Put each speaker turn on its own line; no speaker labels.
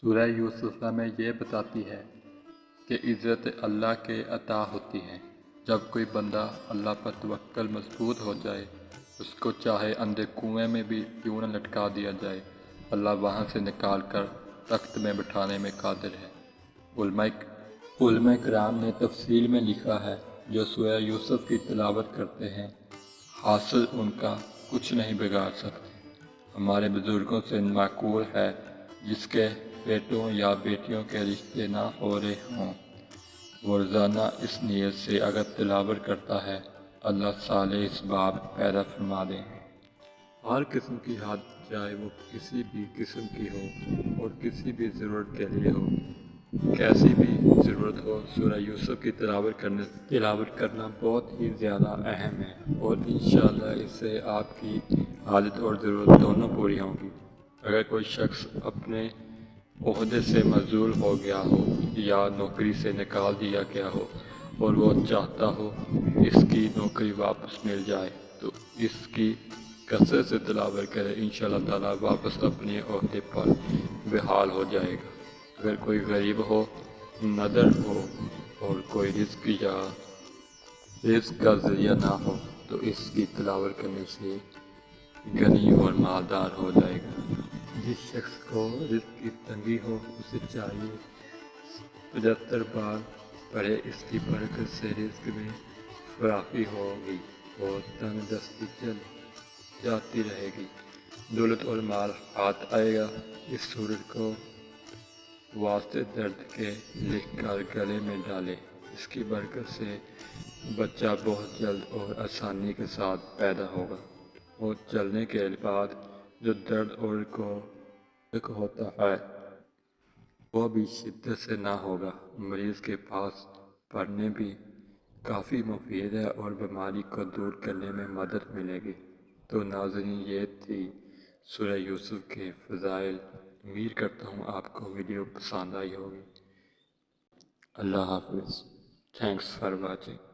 سورہ یوسف میں یہ بتاتی ہے کہ عزت اللہ کے عطا ہوتی ہے۔ جب کوئی بندہ اللہ پر توکل مضبوط ہو جائے، اس کو چاہے اندھے کنویں میں بھی کیوں نہ لٹکا دیا جائے، اللہ وہاں سے نکال کر تخت میں بٹھانے میں قادر ہے۔ علماء کرام نے تفصیل میں لکھا ہے، جو سورہ یوسف کی تلاوت کرتے ہیں، حاصل ان کا کچھ نہیں بگاڑ سکتے۔ ہمارے بزرگوں سے معقول ہے، جس کے بیٹوں یا بیٹیوں کے رشتے نہ ہو رہے ہوں، وہ روزانہ اس نیت سے اگر تلاوت کرتا ہے، اللہ صالح اسباب پیدا فرما دیں۔ ہر قسم کی حاجت، چاہے وہ کسی بھی قسم کی ہو اور کسی بھی ضرورت کے لیے ہو، کیسی بھی ضرورت ہو، سورہ یوسف کی تلاوت کرنا بہت ہی زیادہ اہم ہے، اور انشاءاللہ اس سے آپ کی حاجت اور ضرورت دونوں پوری ہوں گی۔ اگر کوئی شخص اپنے عہدے سے معزول ہو گیا ہو یا نوکری سے نکال دیا گیا ہو اور وہ چاہتا ہو اس کی نوکری واپس مل جائے، تو اس کی کثرت سے تلاوت کرے، انشاءاللہ تعالیٰ واپس اپنے عہدے پر بحال ہو جائے گا۔ اگر کوئی غریب ہو، نادر ہو اور کوئی رزق کا ذریعہ نہ ہو، تو اس کی تلاوت کرنے سے غنی اور مالدار ہو جائے گا۔ جس شخص کو رزق کی تنگی ہو، اسے چاہیے 75 بار پڑھے، اس کی برکت سے رزق میں فراخی ہوگی اور تندرستی چل جاتی رہے گی، دولت اور مال ہاتھ آئے گا۔ اس سورت کو واسطے درد کے لکھ کر گلے میں ڈالے، اس کی برکت سے بچہ بہت جلد اور آسانی کے ساتھ پیدا ہوگا، اور چلنے کے بعد جو درد اور کو ہوتا ہے وہ بھی شدت سے نہ ہوگا۔ مریض کے پاس پڑھنے بھی کافی مفید ہے اور بیماری کو دور کرنے میں مدد ملے گی۔ تو ناظرین، یہ تھی سورہ یوسف کے فضائل۔ امید کرتا ہوں آپ کو ویڈیو پسند آئی ہوگی۔ اللہ حافظ۔ Thanks for watching.